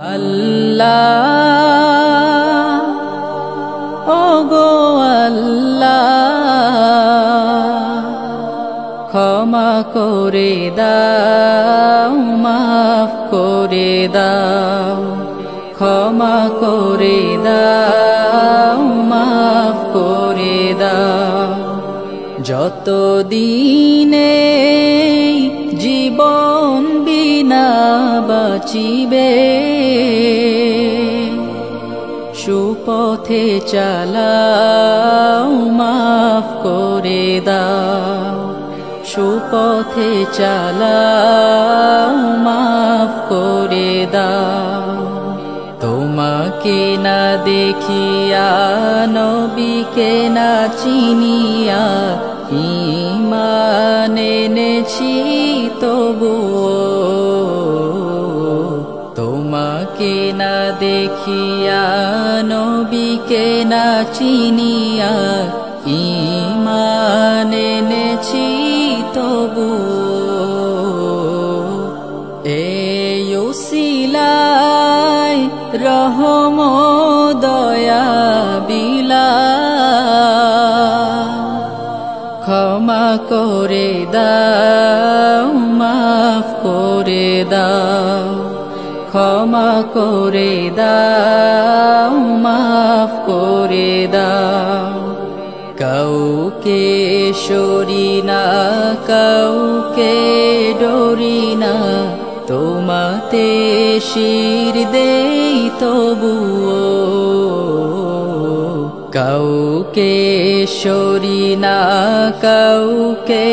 আল্লাহ ওগো আল্লাহ ক্ষমা করে দাও মাফ করে দাও ক্ষমা করে দাও মাফ করে দাও যত দিনে জীবন বিনা বাঁচিবে সুপথে চালাও মাফ করে দাও সুপথে চালাও মাফ করে দাও তোমাকে না দেখিয়া নবীকে না চিনিয়া ঈমান এনেছি তবুও তোমাকে না দেখিয়া নবীকে না চিনিয়া ঈমান এনেছি তবুও এই উসিলায় রহম দয়া বিলাস ক্ষমা করে দাও মাফ করে দাও ক্ষমা করে দাও মাফ করে দাও কাউকে সরি না কাউকে ডরি না তোমাতে শির দেই তবুও কাউকে সরি না কাউকে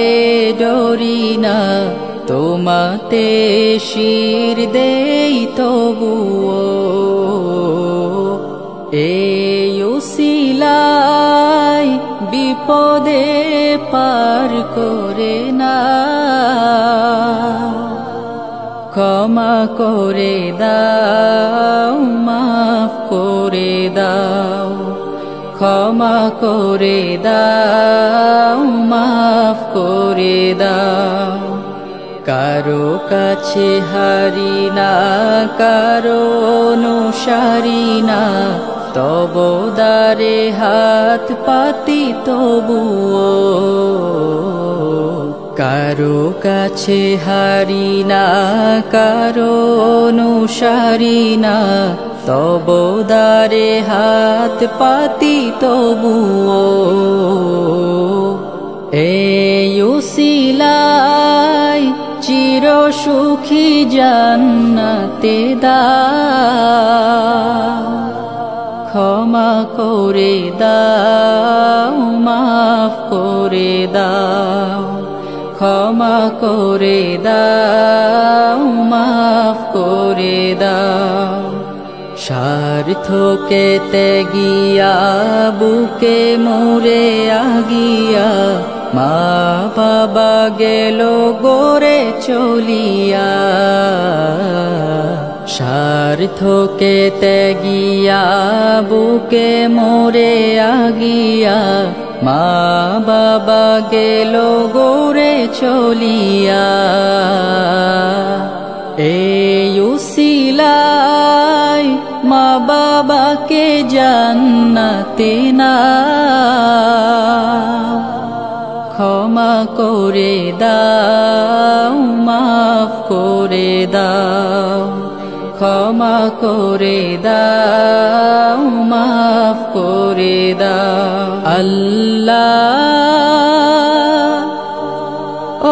ডরি না তোমাতে শির দেই তবুও এই উসিলায় বিপদে পার করে না ক্ষমা করে দাও মাফ করে দাও ক্ষমা করে দাও মাফ করে দাও কারো কাছে হারি না কারো অনুসারী না তব দ্বারে হাত পাতি তবুও কারো কাছে হারি না কারো অনুসারী না তব দ্বারে হাত পাতি তবুও এই উসিলায় চির সুখী জান্নাতে দাও ক্ষমা করে দাও মাফ করে দাও ক্ষমা করে দাও মাফ করে দাও স্বার্থকে ত্যাগিয়া বুকে মোরে আগিয়া মা বাবা গেল গোরে চলিয়া স্বার্থকে ত্যাগিয়া বুকে মোরে আগিয়া মা বাবা গেল গোরে চলিয়া এই উসিলায় মা বাবাকে জান্নাতে না ক্ষমা করে দাও মাফ করে দাও ক্ষমা করে দাও মাফ করে দাও আল্লাহ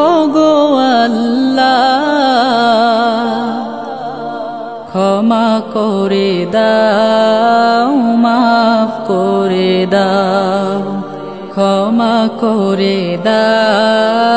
ওগো আল্লাহ ক্ষমা করে দাও মাফ করে দাও ক্ষমা করে দাও